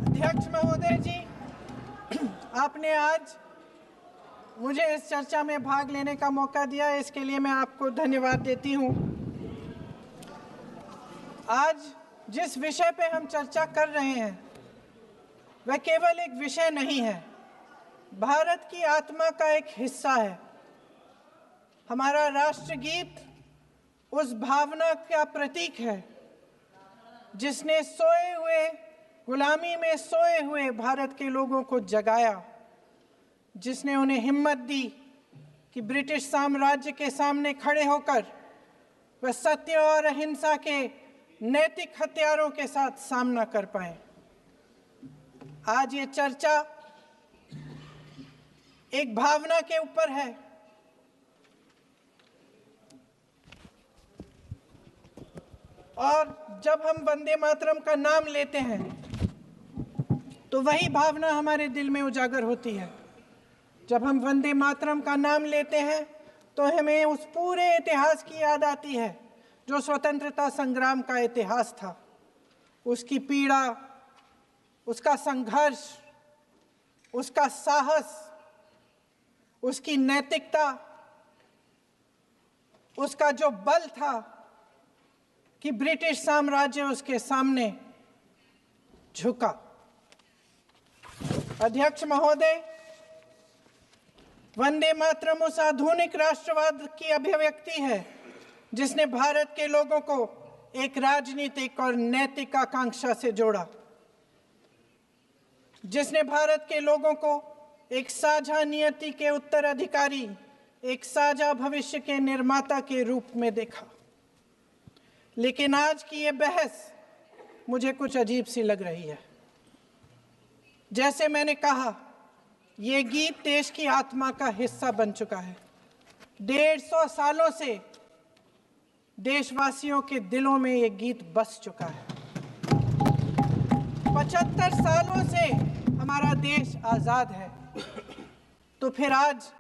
अध्यक्ष महोदय जी, आपने आज मुझे इस चर्चा में भाग लेने का मौका दिया, इसके लिए मैं आपको धन्यवाद देती हूँ। आज जिस विषय पे हम चर्चा कर रहे हैं वह केवल एक विषय नहीं है, भारत की आत्मा का एक हिस्सा है। हमारा राष्ट्रगीत उस भावना का प्रतीक है जिसने सोए हुए, गुलामी में सोए हुए भारत के लोगों को जगाया, जिसने उन्हें हिम्मत दी कि ब्रिटिश साम्राज्य के सामने खड़े होकर वह सत्य और अहिंसा के नैतिक हथियारों के साथ सामना कर पाए। आज ये चर्चा एक भावना के ऊपर है। और जब हम वंदे मातरम का नाम लेते हैं तो वही भावना हमारे दिल में उजागर होती है। जब हम वंदे मातरम का नाम लेते हैं तो हमें उस पूरे इतिहास की याद आती है जो स्वतंत्रता संग्राम का इतिहास था, उसकी पीड़ा, उसका संघर्ष, उसका साहस, उसकी नैतिकता, उसका जो बल था कि ब्रिटिश साम्राज्य उसके सामने झुका। अध्यक्ष महोदय, वंदे मातरम उस आधुनिक राष्ट्रवाद की अभिव्यक्ति है जिसने भारत के लोगों को एक राजनीतिक और नैतिक आकांक्षा से जोड़ा, जिसने भारत के लोगों को एक साझा नियति के उत्तराधिकारी, एक साझा भविष्य के निर्माता के रूप में देखा। लेकिन आज की ये बहस मुझे कुछ अजीब सी लग रही है। जैसे मैंने कहा, ये गीत देश की आत्मा का हिस्सा बन चुका है। 150 सालों से देशवासियों के दिलों में ये गीत बस चुका है। 75 सालों से हमारा देश आजाद है, तो फिर आज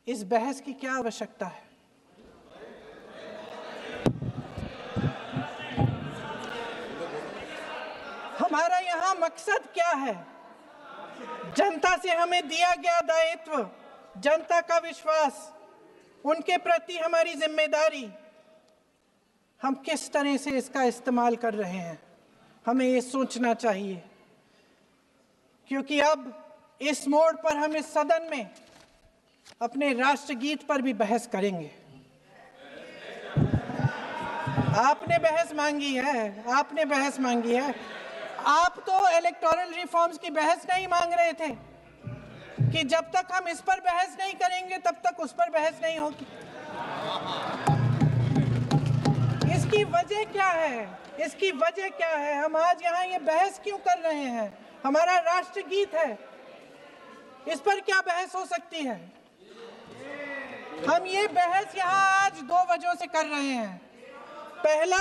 इस बहस की क्या आवश्यकता है? हमारा यहाँ मकसद क्या है? जनता से हमें दिया गया दायित्व, जनता का विश्वास, उनके प्रति हमारी जिम्मेदारी, हम किस तरह से इसका इस्तेमाल कर रहे हैं, हमें ये सोचना चाहिए। क्योंकि अब इस मोड़ पर हम इस सदन में अपने राष्ट्रगीत पर भी बहस करेंगे। आपने बहस मांगी है, आपने बहस मांगी है। आप तो इलेक्टोरल रिफॉर्म्स की बहस नहीं मांग रहे थे कि जब तक हम इस पर बहस नहीं करेंगे तब तक उस पर बहस नहीं होगी। इसकी वजह क्या है? इसकी वजह क्या है? हम आज यहाँ ये बहस क्यों कर रहे हैं? हमारा राष्ट्रगीत है, इस पर क्या बहस हो सकती है? हम ये बहस यहाँ आज 2 वजहों से कर रहे हैं। पहला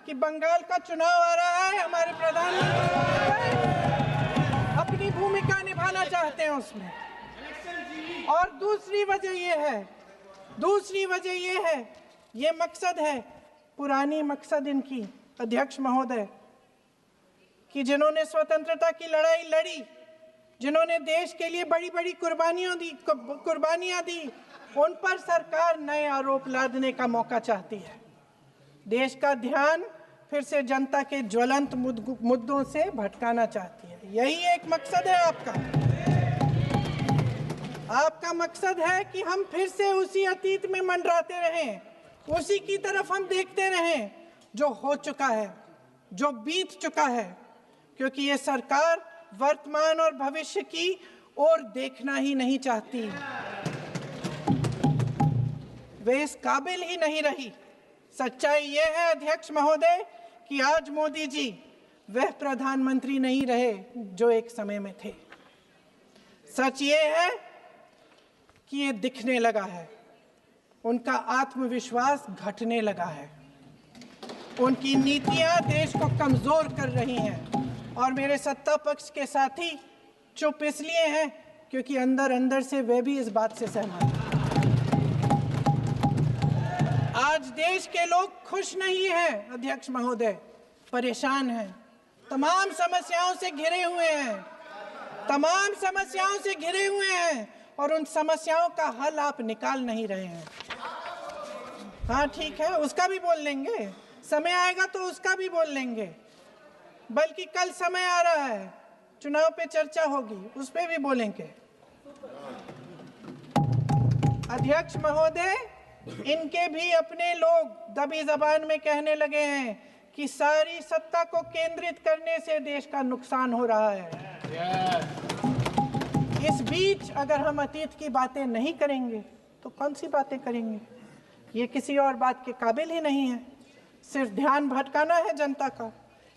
कि बंगाल का चुनाव आ रहा है, हमारे प्रधानमंत्री अपनी भूमिका निभाना चाहते हैं उसमें। और दूसरी वजह ये है, ये मकसद है, पुरानी मकसद इनकी, अध्यक्ष महोदय, कि जिन्होंने स्वतंत्रता की लड़ाई लड़ी, जिन्होंने देश के लिए बड़ी बड़ी कुर्बानियां दी, उन पर सरकार नए आरोप लादने का मौका चाहती है। देश का ध्यान फिर से जनता के ज्वलंत मुद्दों से भटकाना चाहती है। यही एक मकसद है आपका। आपका मकसद है कि हम फिर से उसी अतीत में मंडराते रहें, उसी की तरफ हम देखते रहें जो हो चुका है, जो बीत चुका है। क्योंकि ये सरकार वर्तमान और भविष्य की ओर देखना ही नहीं चाहती, वे इस काबिल ही नहीं रही। सच्चाई ये है अध्यक्ष महोदय कि आज मोदी जी वह प्रधानमंत्री नहीं रहे जो एक समय में थे। सच ये है कि ये दिखने लगा है, उनका आत्मविश्वास घटने लगा है, उनकी नीतियां देश को कमजोर कर रही हैं। और मेरे सत्ता पक्ष के साथी चुप इसलिए हैं क्योंकि अंदर अंदर से वे भी इस बात से सहमत हैं। आज देश के लोग खुश नहीं हैं अध्यक्ष महोदय, परेशान हैं, तमाम समस्याओं से घिरे हुए हैं, तमाम समस्याओं से घिरे हुए हैं और उन समस्याओं का हल आप निकाल नहीं रहे हैं। हाँ ठीक है, उसका भी बोल लेंगे, समय आएगा तो उसका भी बोल लेंगे, बल्कि कल समय आ रहा है, चुनाव पे चर्चा होगी, उस पे भी बोलेंगे। अध्यक्ष महोदय, इनके भी अपने लोग दबी जबान में कहने लगे हैं कि सारी सत्ता को केंद्रित करने से देश का नुकसान हो रहा है। इस बीच अगर हम अतीत की बातें नहीं करेंगे तो कौन सी बातें करेंगे? ये किसी और बात के काबिल ही नहीं है, सिर्फ ध्यान भटकाना है जनता का।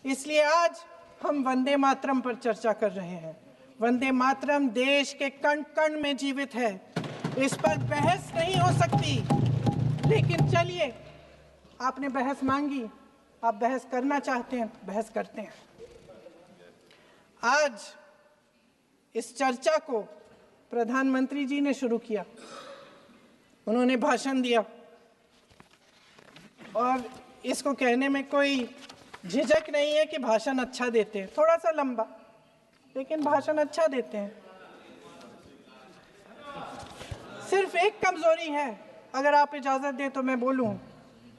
इसलिए आज हम वंदे मातरम पर चर्चा कर रहे हैं। वंदे मातरम देश के कण कण में जीवित है, इस पर बहस नहीं हो सकती। लेकिन चलिए, आपने बहस मांगी, आप बहस करना चाहते हैं, बहस करते हैं। आज इस चर्चा को प्रधानमंत्री जी ने शुरू किया, उन्होंने भाषण दिया और इसको कहने में कोई झिझक नहीं है कि भाषण अच्छा देते हैं, थोड़ा सा लंबा, लेकिन भाषण अच्छा देते हैं। सिर्फ एक कमजोरी है, अगर आप इजाजत दें तो मैं बोलूं,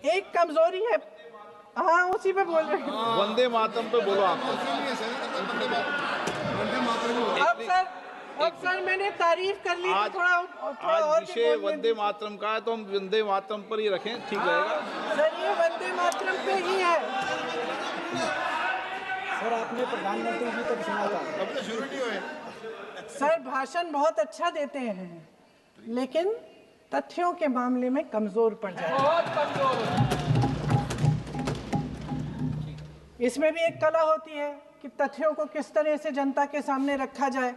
एक कमजोरी है। हाँ, उसी पे बोल रहे हैं, वंदे मातरम पे बोलो आप। अब सर मैंने तारीफ कर ली, तो थोड़ा और विषय वंदे मातरम का है तो हम वंदे मातरम पर ही रखें, ठीक रहेगा। सर ये वंदे मातरम पे ही है। सर आपने प्रधानमंत्री जी तक सुना था, अब तो शुरू नहीं हुए। सर भाषण बहुत अच्छा देते हैं, लेकिन तथ्यों के मामले में कमजोर पड़ जाते हैं, बहुत कमजोर। इसमें भी एक कला होती है कि तथ्यों को किस तरह से जनता के सामने रखा जाए।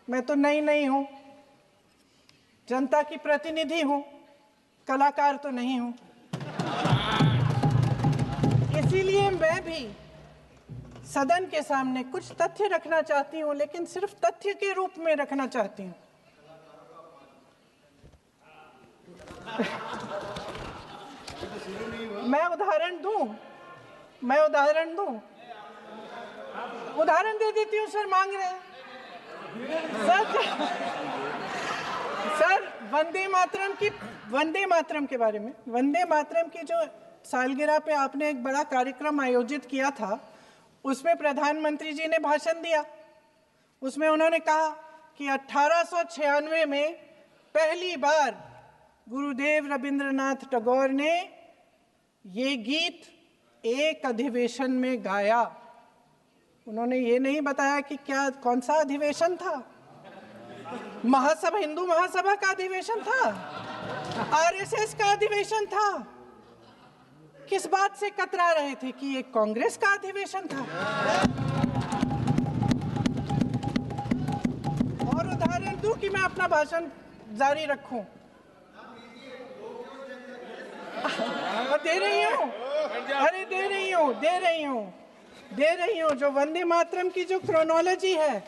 मैं तो नहीं हूं, जनता की प्रतिनिधि हूं, कलाकार तो नहीं हूं। इसीलिए मैं भी सदन के सामने कुछ तथ्य रखना चाहती हूं, लेकिन सिर्फ तथ्य के रूप में रखना चाहती हूं। मैं उदाहरण दूं, उदाहरण दे देती हूँ। सर मांग रहे हैं सर वंदे मातरम के बारे में, वंदे मातरम की जो सालगिरह पे आपने एक बड़ा कार्यक्रम आयोजित किया था, उसमें प्रधानमंत्री जी ने भाषण दिया। उसमें उन्होंने कहा कि 1896 में पहली बार गुरुदेव रविंद्रनाथ टैगोर ने ये गीत एक अधिवेशन में गाया। उन्होंने ये नहीं बताया कि कौन सा अधिवेशन था, महासभा, हिंदू महासभा का अधिवेशन था, आरएसएस का अधिवेशन था। किस बात से कतरा रहे थे कि ये कांग्रेस का अधिवेशन था? और उदाहरण दूं कि मैं अपना भाषण जारी रखूं? दे रही हूं। जो वंदे मातरम की जो क्रोनोलॉजी है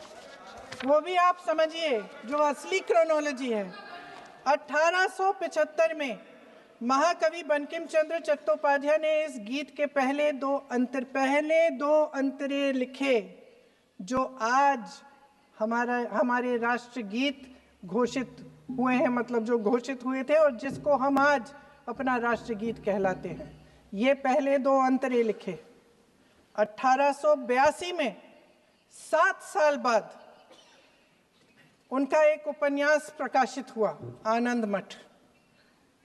वो भी आप समझिए, जो असली क्रोनोलॉजी है। 1875 में महाकवि बंकिम चंद्र चट्टोपाध्याय ने इस गीत के पहले दो अंतरे लिखे, जो आज हमारे राष्ट्रगीत घोषित हुए हैं, मतलब जो घोषित हुए थे और जिसको हम आज अपना राष्ट्रगीत कहलाते हैं। ये पहले दो अंतरे लिखे। 1882 में 7 साल बाद उनका एक उपन्यास प्रकाशित हुआ, आनंद मठ।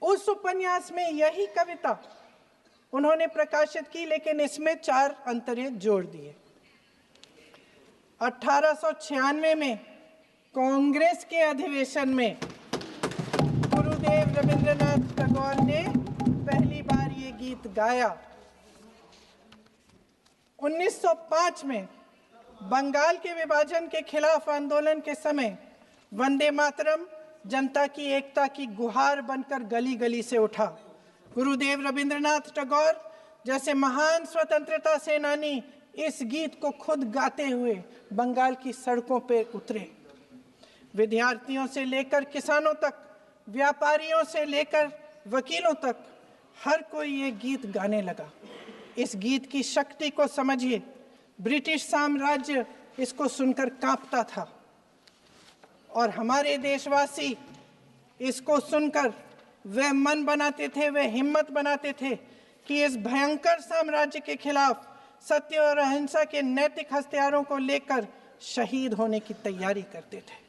उस उपन्यास में यही कविता उन्होंने प्रकाशित की, लेकिन इसमें 4 अंतरे जोड़ दिए। 1896 में कांग्रेस के अधिवेशन में गुरुदेव रविंद्रनाथ टैगोर ने पहली बार ये गीत गाया। 1905 में बंगाल के विभाजन के खिलाफ आंदोलन के समय वंदे मातरम जनता की एकता की गुहार बनकर गली गली से उठा। गुरुदेव रविंद्रनाथ टैगोर जैसे महान स्वतंत्रता सेनानी इस गीत को खुद गाते हुए बंगाल की सड़कों पर उतरे। विद्यार्थियों से लेकर किसानों तक, व्यापारियों से लेकर वकीलों तक हर कोई ये गीत गाने लगा। इस गीत की शक्ति को समझिए। ब्रिटिश साम्राज्य इसको सुनकर कांपता था और हमारे देशवासी इसको सुनकर वे मन बनाते थे, वे हिम्मत बनाते थे कि इस भयंकर साम्राज्य के खिलाफ सत्य और अहिंसा के नैतिक हथियारों को लेकर शहीद होने की तैयारी करते थे।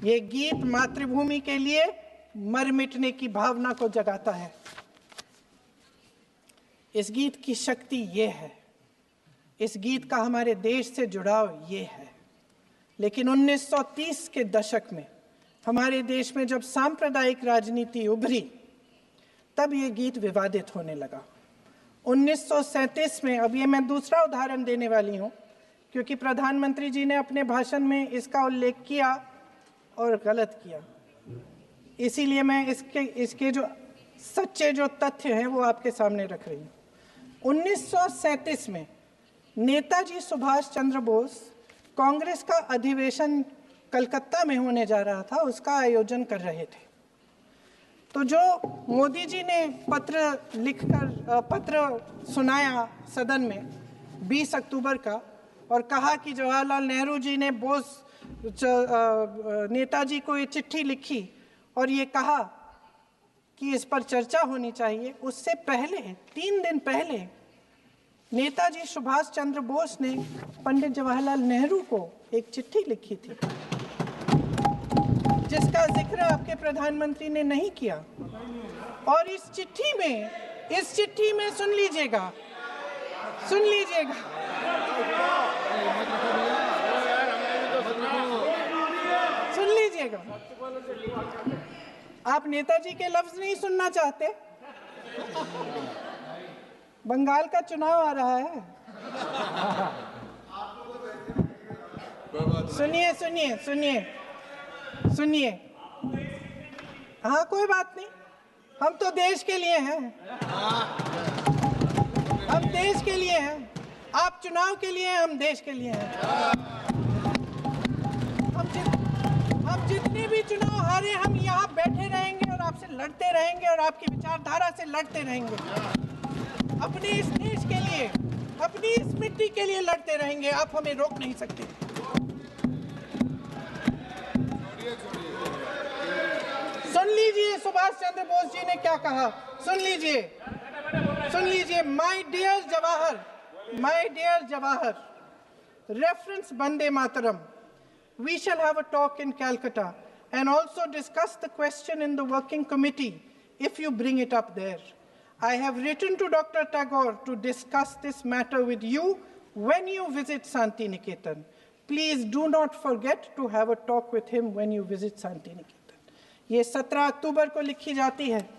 ये गीत मातृभूमि के लिए मर मिटने की भावना को जगाता है। इस गीत की शक्ति ये है, इस गीत का हमारे देश से जुड़ाव ये है। लेकिन 1930 के दशक में हमारे देश में जब सांप्रदायिक राजनीति उभरी, तब ये गीत विवादित होने लगा। 1937 में, अब ये मैं दूसरा उदाहरण देने वाली हूँ क्योंकि प्रधानमंत्री जी ने अपने भाषण में इसका उल्लेख किया और गलत किया, इसीलिए मैं इसके जो सच्चे जो तथ्य हैं वो आपके सामने रख रही हूँ। 1937 में नेताजी सुभाष चंद्र बोस कांग्रेस का अधिवेशन कलकत्ता में होने जा रहा था, उसका आयोजन कर रहे थे। तो जो मोदी जी ने पत्र सुनाया सदन में 20 अक्टूबर का और कहा कि जवाहरलाल नेहरू जी ने नेताजी को ये चिट्ठी लिखी और ये कहा कि इस पर चर्चा होनी चाहिए, उससे पहले 3 दिन पहले नेताजी सुभाष चंद्र बोस ने पंडित जवाहरलाल नेहरू को एक चिट्ठी लिखी थी जिसका जिक्र आपके प्रधानमंत्री ने नहीं किया। और इस चिट्ठी में सुन लीजिएगा, आप नेताजी के लफ्ज नहीं सुनना चाहते? बंगाल का चुनाव आ रहा है। सुनिए। हाँ, कोई बात नहीं, हम तो देश के लिए हैं, हम देश के लिए हैं। आप चुनाव के लिए, हम देश के लिए हैं। हम जितने भी चुनाव हारे, हम यहाँ बैठे रहेंगे और आपसे लड़ते रहेंगे और आपकी विचारधारा से लड़ते रहेंगे। अपने इस देश के लिए, अपनी इस मिट्टी के लिए लड़ते रहेंगे। आप हमें रोक नहीं सकते। सुन लीजिए सुभाष चंद्र बोस जी ने क्या कहा, सुन लीजिए। My dear Jawahar, reference Vande Mataram. We shall have a talk in Calcutta and also discuss the question in the working committee if you bring it up there. I have written to Dr. Tagore to discuss this matter with you when you visit Santi Niketan. Please do not forget to have a talk with him when you visit Santi Niketan. ये 17 अक्टूबर को लिखी जाती है।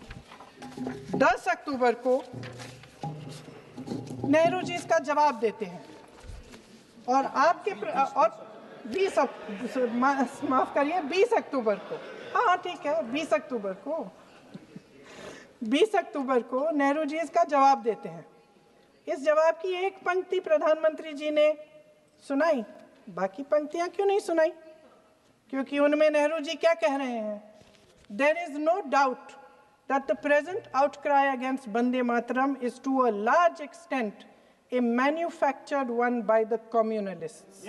10 अक्टूबर को नेहरू जी इसका जवाब देते हैं और और 20 अक्टूबर को, हाँ ठीक है, 20 अक्टूबर को नेहरू जी इसका जवाब देते हैं। इस जवाब की एक पंक्ति प्रधानमंत्री जी ने सुनाई, बाकी पंक्तियां क्यों नहीं सुनाई? क्योंकि उनमें नेहरू जी क्या कह रहे हैं? There is no doubt that the present outcry against Vande Mataram is to a large extent a manufactured one by the communalists.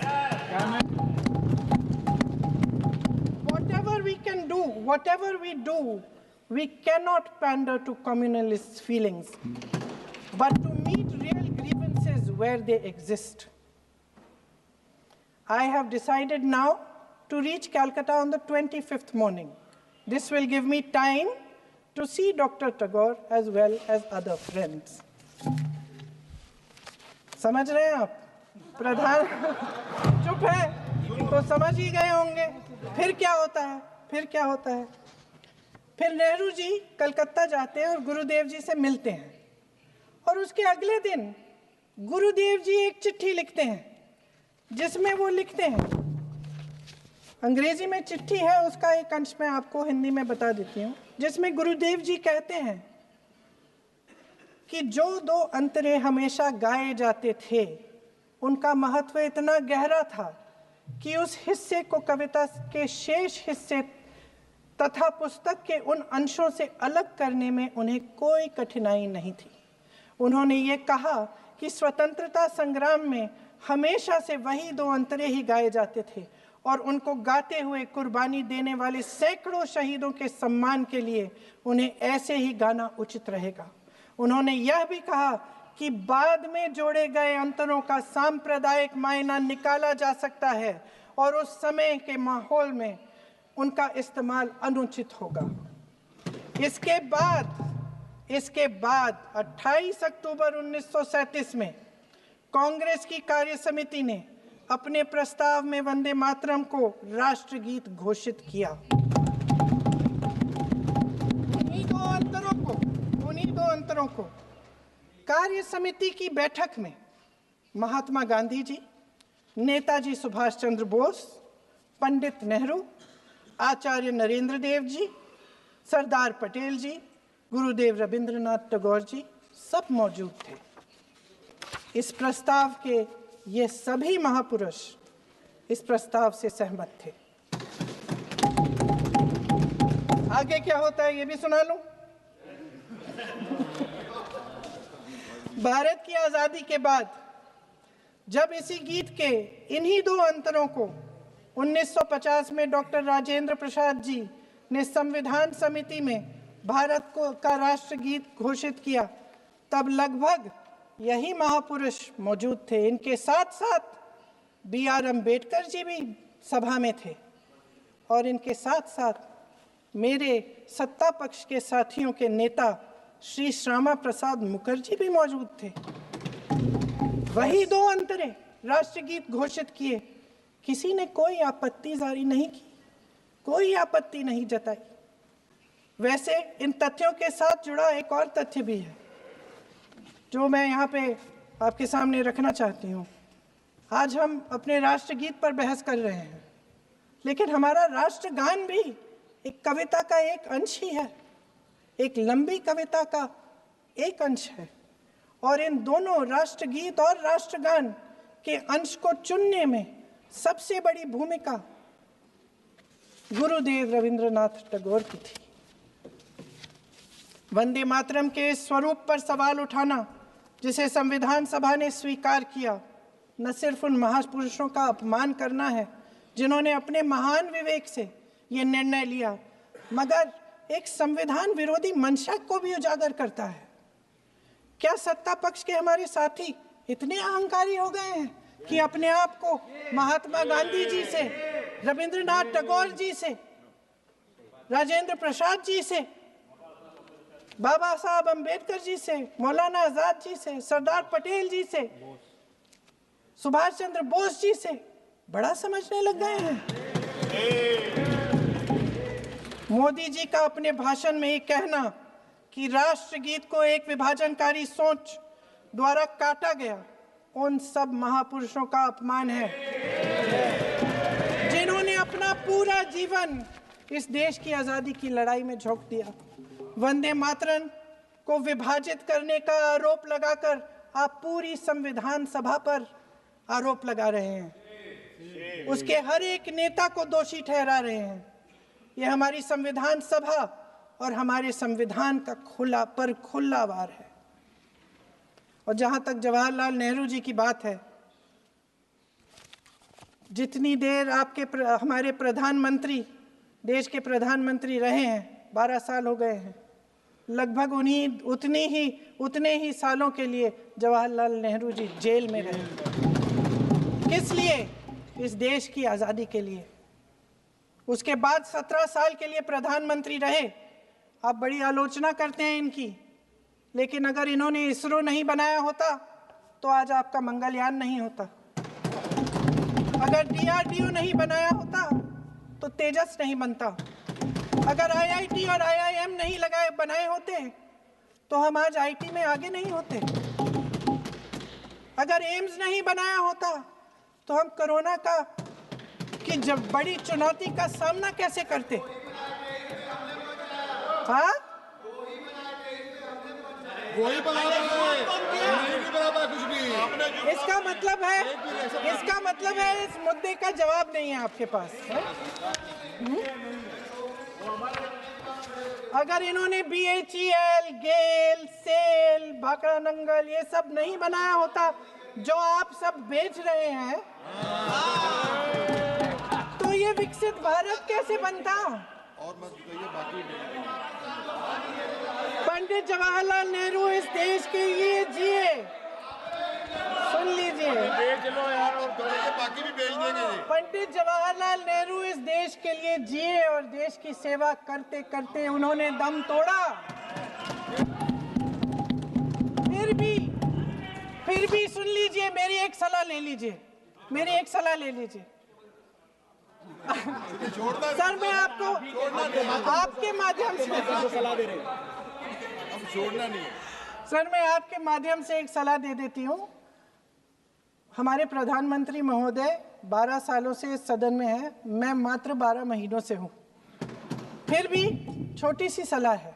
Whatever we do, we cannot pander to communalists' feelings, but to meet real grievances where they exist. I have decided now to reach Calcutta on the 25th morning. This will give me time to see Dr. Tagore as well as other friends. समझ रहे हैं आप? प्रधान चुप है तो समझ ही गए होंगे। फिर क्या होता है? फिर नेहरू जी कलकत्ता जाते हैं और गुरुदेव जी से मिलते हैं और उसके अगले दिन गुरुदेव जी एक चिट्ठी लिखते हैं जिसमें वो लिखते हैं, अंग्रेजी में चिट्ठी है, उसका एक अंश मैं आपको हिंदी में बता देती हूँ, जिसमें गुरुदेव जी कहते हैं कि जो 2 अंतरे हमेशा गाए जाते थे उनका महत्व इतना गहरा था कि उस हिस्से को कविता के शेष हिस्से तथा पुस्तक के उन अंशों से अलग करने में उन्हें कोई कठिनाई नहीं थी। उन्होंने ये कहा कि स्वतंत्रता संग्राम में हमेशा से वही दो अंतरे ही गाए जाते थे और उनको गाते हुए कुर्बानी देने वाले सैकड़ों शहीदों के सम्मान के लिए उन्हें ऐसे ही गाना उचित रहेगा। उन्होंने यह भी कहा कि बाद में जोड़े गए अंतरों का सांप्रदायिक मायना निकाला जा सकता है और उस समय के माहौल में उनका इस्तेमाल अनुचित होगा। इसके बाद 28 अक्टूबर 1937 में कांग्रेस की कार्य समिति ने अपने प्रस्ताव में वंदे मातरम को राष्ट्रगीत घोषित किया। उन्हीं दो अंतरों को कार्य समिति की बैठक में महात्मा गांधी जी, नेताजी सुभाष चंद्र बोस, पंडित नेहरू, आचार्य नरेंद्र देव जी, सरदार पटेल जी, गुरुदेव रविंद्रनाथ टैगोर जी सब मौजूद थे। इस प्रस्ताव के ये सभी महापुरुष इस प्रस्ताव से सहमत थे। आगे क्या होता है ये भी सुना लूं। भारत की आजादी के बाद जब इसी गीत के इन्हीं दो अंतरों को 1950 में डॉक्टर राजेंद्र प्रसाद जी ने संविधान समिति में भारत का राष्ट्रगीत घोषित किया, तब लगभग यही महापुरुष मौजूद थे। इनके साथ साथ B.R. अम्बेडकर जी भी सभा में थे और इनके साथ साथ मेरे सत्ता पक्ष के साथियों के नेता श्री श्यामा प्रसाद मुखर्जी भी मौजूद थे। वही दो अंतरे राष्ट्रगीत घोषित किए। किसी ने कोई आपत्ति जारी नहीं की, कोई आपत्ति नहीं जताई। वैसे इन तथ्यों के साथ जुड़ा एक और तथ्य भी है जो मैं यहाँ पे आपके सामने रखना चाहती हूँ। आज हम अपने राष्ट्रगीत पर बहस कर रहे हैं, लेकिन हमारा राष्ट्रगान भी एक कविता का एक अंश ही है, एक लंबी कविता का एक अंश है। और इन दोनों राष्ट्रगीत और राष्ट्रगान के अंश को चुनने में सबसे बड़ी भूमिका गुरुदेव रविंद्रनाथ टैगोर की थी। वंदे मातरम के स्वरूप पर सवाल उठाना, जिसे संविधान सभा ने स्वीकार किया, न सिर्फ उन महापुरुषों का अपमान करना है जिन्होंने अपने महान विवेक से ये निर्णय लिया, मगर एक संविधान विरोधी मंशा को भी उजागर करता है। क्या सत्ता पक्ष के हमारे साथी इतने अहंकारी हो गए हैं कि अपने आप को महात्मा गांधी जी से, रविंद्रनाथ टैगोर जी से, राजेंद्र प्रसाद जी से, बाबा साहब अम्बेडकर जी से, मौलाना आजाद जी से, सरदार पटेल जी से, सुभाष चंद्र बोस जी से बड़ा समझने लग गए हैं? मोदी जी का अपने भाषण में ये कहना कि राष्ट्रगीत को एक विभाजनकारी सोच द्वारा काटा गया, उन सब महापुरुषों का अपमान है जिन्होंने अपना पूरा जीवन इस देश की आजादी की लड़ाई में झोंक दिया। वंदे मातरम को विभाजित करने का आरोप लगाकर आप पूरी संविधान सभा पर आरोप लगा रहे हैं, उसके हर एक नेता को दोषी ठहरा रहे हैं। यह हमारी संविधान सभा और हमारे संविधान का खुला वार है। और जहां तक जवाहरलाल नेहरू जी की बात है, जितनी देर हमारे प्रधानमंत्री देश के प्रधानमंत्री रहे हैं, 12 साल हो गए हैं, लगभग उतने ही सालों के लिए जवाहरलाल नेहरू जी जेल में रहे। किस लिए? इस देश की आज़ादी के लिए। उसके बाद 17 साल के लिए प्रधानमंत्री रहे। आप बड़ी आलोचना करते हैं इनकी, लेकिन अगर इन्होंने इसरो नहीं बनाया होता तो आज आपका मंगलयान नहीं होता। अगर DRDO नहीं बनाया होता तो तेजस नहीं बनता। अगर IIT और IIM नहीं बनाए होते तो हम आज IT में आगे नहीं होते। अगर एम्स नहीं बनाया होता तो हम कोरोना की जब बड़ी चुनौती का सामना कैसे करते? हाँ, वही बना कुछ भी। इसका मतलब है इस मुद्दे का जवाब नहीं है आपके पास। अगर इन्होंने BHEL, गेल, सेल, भाखड़ा नंगल ये सब नहीं बनाया होता जो आप सब बेच रहे हैं, तो ये विकसित भारत कैसे बनता? पंडित जवाहरलाल नेहरू इस देश के लिए जिए, सुन लीजिए, बेच लो यार और बाकी भी बेच देंगे। पंडित जवाहरलाल नेहरू इस देश के लिए जिए और देश की सेवा करते करते उन्होंने दम तोड़ा। फिर भी सुन लीजिए, मेरी एक सलाह ले लीजिए, मेरी एक सलाह ले लीजिए। सर मैं आपको आपके माध्यम से सलाह दे रहे हैं, हम छोड़ना नहीं। सर मैं आपके माध्यम से एक सलाह दे देती हूँ। हमारे प्रधानमंत्री महोदय 12 सालों से इस सदन में हैं, मैं मात्र 12 महीनों से हूँ। फिर भी छोटी सी सलाह है।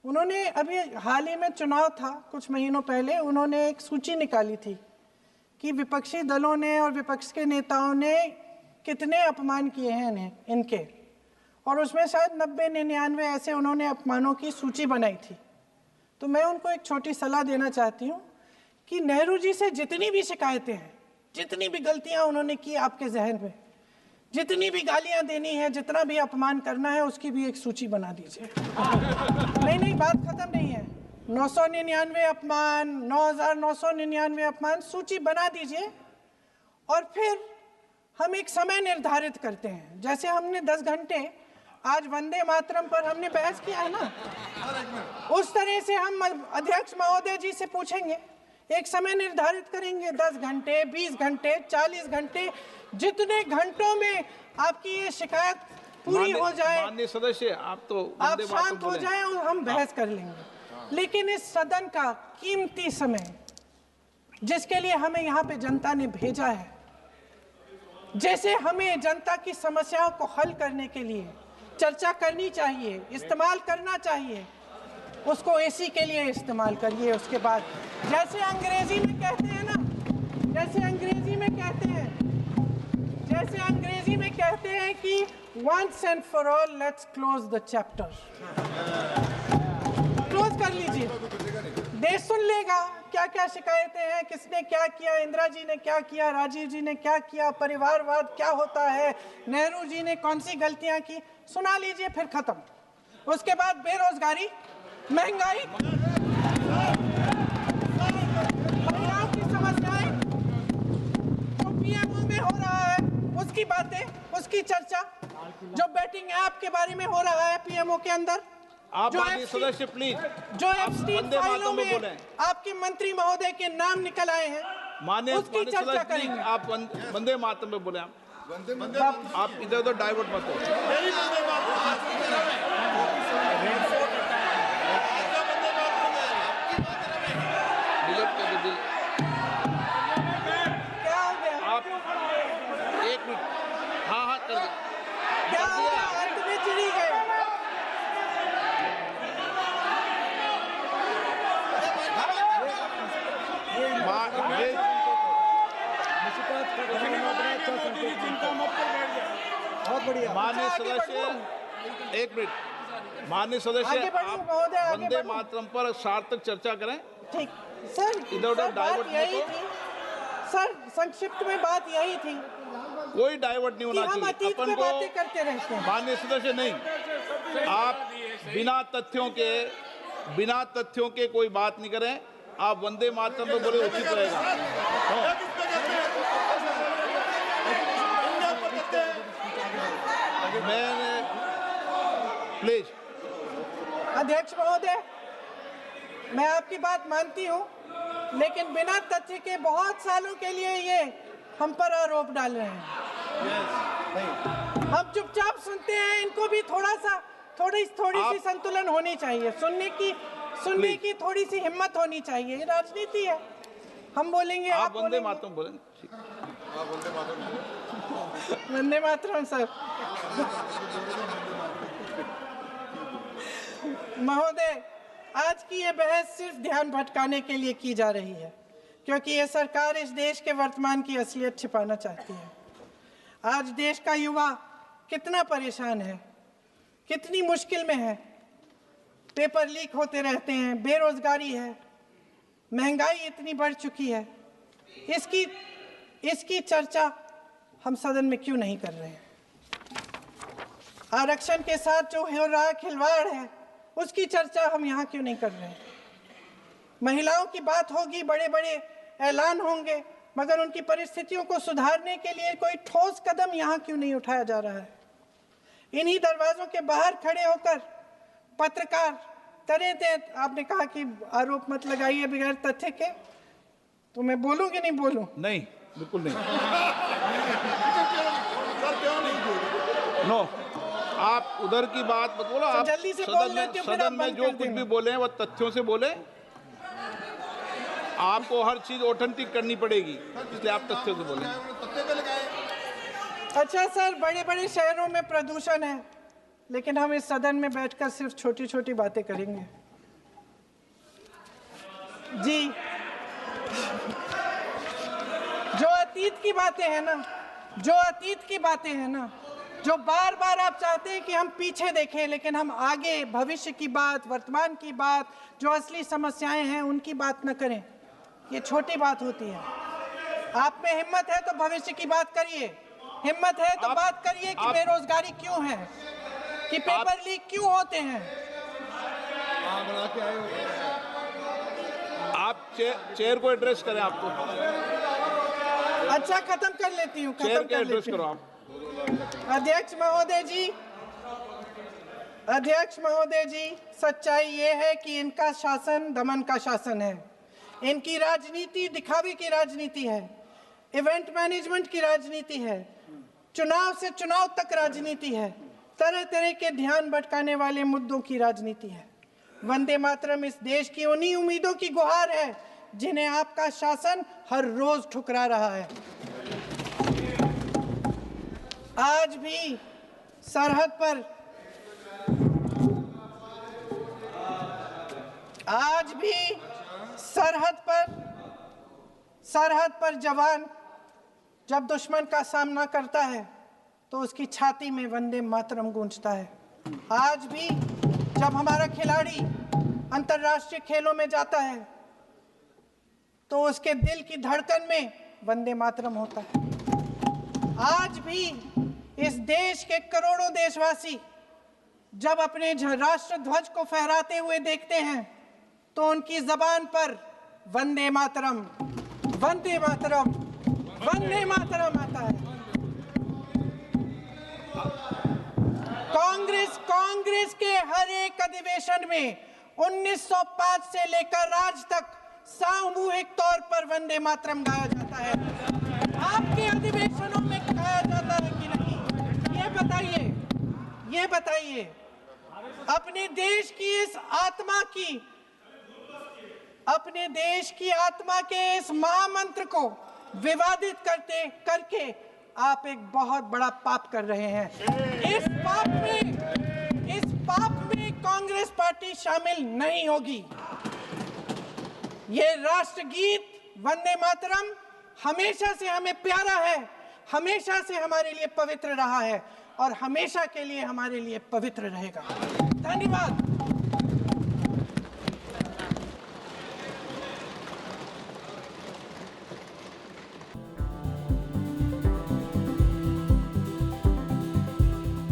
उन्होंने अभी हाल ही में चुनाव था, कुछ महीनों पहले उन्होंने एक सूची निकाली थी कि विपक्षी दलों ने और विपक्ष के नेताओं ने कितने अपमान किए हैं इनके, और उसमें शायद 90-99 ऐसे उन्होंने अपमानों की सूची बनाई थी। तो मैं उनको एक छोटी सलाह देना चाहती हूँ कि नेहरू जी से जितनी भी शिकायतें हैं, जितनी भी गलतियां उन्होंने की आपके जहन में, जितनी भी गालियां देनी है, जितना भी अपमान करना है, उसकी भी एक सूची बना दीजिए। नहीं, बात खत्म नहीं है। 999 अपमान, 9,999 अपमान, सूची बना दीजिए और फिर हम एक समय निर्धारित करते हैं। जैसे हमने 10 घंटे आज वंदे मातरम पर हमने बहस किया है ना, उस तरह से हम अध्यक्ष महोदय जी से पूछेंगे, एक समय निर्धारित करेंगे, 10 घंटे, 20 घंटे, 40 घंटे, जितने घंटों में आपकी ये शिकायत पूरी हो जाए, माननीय सदस्य आप तो आप शांत हो जाएं और हम बहस कर लेंगे। लेकिन इस सदन का कीमती समय, जिसके लिए हमें यहाँ पे जनता ने भेजा है, जैसे हमें जनता की समस्याओं को हल करने के लिए चर्चा करनी चाहिए, इस्तेमाल करना चाहिए, उसको AC के लिए इस्तेमाल करिए। उसके बाद जैसे अंग्रेजी में कहते हैं ना, जैसे अंग्रेजी में कहते हैं कि once and for all let's close the chapter, close कर लीजिए। देश सुन लेगा क्या क्या शिकायतें हैं, किसने क्या किया, इंदिरा जी ने क्या किया, राजीव जी ने क्या किया, परिवारवाद क्या होता है, नेहरू जी ने कौन सी गलतियां की, सुना लीजिए, फिर खत्म। उसके बाद बेरोजगारी, महंगाई, महिलाओं की समस्याएं, जो PMO में हो रहा है उसकी बातें, उसकी चर्चा, जो बेटिंग ऐप के बारे में हो रहा है PMO के अंदर, आप माननीय सदस्य प्लीज, जो एप्स्टीन फाइलों में बोलें। आपके मंत्री महोदय के नाम निकल आए हैं, माननीय उसकी चर्चा प्लीज, करेंगे। आप वंदे मातरम में बोले। आप इधर उधर डाइवर्ट मत हो। क्या हो गया? आप 1 मिनट, हाँ कर दो। क्या हो गया? अंत में चिड़ी गए। बहुत बढ़िया। माननीय आगे सदस्य, 1 मिनट, माननीय सदस्य, आगे बढ़ो आप महोदय, आगे वंदे बढ़ो। मातरम पर सार्थक चर्चा करें। ठीक सर, इधर उधर सर, बात डाइवर्ट मत यही हो। थी सर, संक्षिप्त में बात यही थी कोई डाइवर्ट नहीं कि होना हम चाहिए अतीत अपन में को। बातें करते रहते हैं। माननीय सदस्य नहीं, आप बिना तथ्यों के कोई बात नहीं करें। आप वंदे मातरम पे बोले उचित रहेगा। मैंने प्लीज। अध्यक्ष महोदय, मैं आपकी बात मानती हूँ, लेकिन बिना तथ्य के बहुत सालों के लिए ये हम पर आरोप डाल रहे हैं। हम चुपचाप सुनते हैं, इनको भी थोड़ी सी संतुलन होनी चाहिए, सुनने की थोड़ी सी हिम्मत होनी चाहिए। ये राजनीति है, हम बोलेंगे, आप वंदे मातरम बोलें। वंदे मातरम सर। महोदय, आज की ये बहस सिर्फ ध्यान भटकाने के लिए की जा रही है, क्योंकि ये सरकार इस देश के वर्तमान की असलियत छिपाना चाहती है। आज देश का युवा कितना परेशान है, कितनी मुश्किल में है, पेपर लीक होते रहते हैं, बेरोजगारी है, महंगाई इतनी बढ़ चुकी है, इसकी चर्चा हम सदन में क्यों नहीं कर रहे हैं? आरक्षण के साथ जो हो रहा खिलवाड़ है उसकी चर्चा हम यहाँ क्यों नहीं कर रहे हैं? महिलाओं की बात होगी, बड़े बड़े ऐलान होंगे, मगर उनकी परिस्थितियों को सुधारने के लिए कोई ठोस कदम यहाँ क्यों नहीं उठाया जा रहा है? इन्हीं दरवाजों के बाहर खड़े होकर पत्रकार तरह थे। आपने कहा कि आरोप मत लगाइए बगैर तथ्य के, तो मैं बोलूं कि नहीं बोलूं? नहीं, बिल्कुल नहीं। नो, आप उधर की बात मत बोलो। आप जल्दी से बोल लेते हो, फिर आप सदन में बंद जो कर कुछ देंगे। भी बोले वो तथ्यों से बोले। आपको हर चीज ऑथेंटिक करनी पड़ेगी, इसलिए आप तथ्यों से बोले। तत्ते पे लगाए। अच्छा सर, बड़े बड़े शहरों में प्रदूषण है, लेकिन हम इस सदन में बैठकर सिर्फ छोटी छोटी बातें करेंगे। जी, जो अतीत की बातें हैं ना, जो बार बार आप चाहते हैं कि हम पीछे देखें, लेकिन हम आगे भविष्य की बात, वर्तमान की बात, जो असली समस्याएं हैं उनकी बात न करें, ये छोटी बात होती है। आप में हिम्मत है तो भविष्य की बात करिए, हिम्मत है तो बात करिए कि बेरोजगारी क्यों है, कि पेपर लीक क्यों होते हैं। आप चेयर को एड्रेस करें। आपको अच्छा, खत्म कर लेती हूँ, चेयर के एड्रेस करो आप। अध्यक्ष महोदय जी, सच्चाई ये है कि इनका शासन दमन का शासन है। इनकी राजनीति दिखावे की राजनीति है, इवेंट मैनेजमेंट की राजनीति है, चुनाव से चुनाव तक राजनीति है, तरह तरह के ध्यान भटकाने वाले मुद्दों की राजनीति है। वंदे मातरम इस देश की उन्हीं उम्मीदों की गुहार है जिन्हें आपका शासन हर रोज ठुकरा रहा है। आज भी सरहद पर जवान जब दुश्मन का सामना करता है तो उसकी छाती में वंदे मातरम गूंजता है। आज भी जब हमारा खिलाड़ी अंतर्राष्ट्रीय खेलों में जाता है तो उसके दिल की धड़कन में वंदे मातरम होता है। आज भी इस देश के करोड़ों देशवासी जब अपने राष्ट्र ध्वज को फहराते हुए देखते हैं तो उनकी जबान पर वंदे मातरम, वंदे मातरम, वंदे मातरम आता है। कांग्रेस के हर एक अधिवेशन में 1905 से लेकर आज तक सामूहिक तौर पर वंदे मातरम गाया जाता है। आपके अधिवेशनों में गाया जाता है कि नहीं, ये बताइए। अपने देश की आत्मा के इस महामंत्र को विवादित करके आप एक बहुत बड़ा पाप कर रहे हैं। इस पाप में कांग्रेस पार्टी शामिल नहीं होगी। ये राष्ट्रगीत वंदे मातरम हमेशा से हमें प्यारा है, हमेशा से हमारे लिए पवित्र रहा है और हमेशा के लिए हमारे लिए पवित्र रहेगा। धन्यवाद।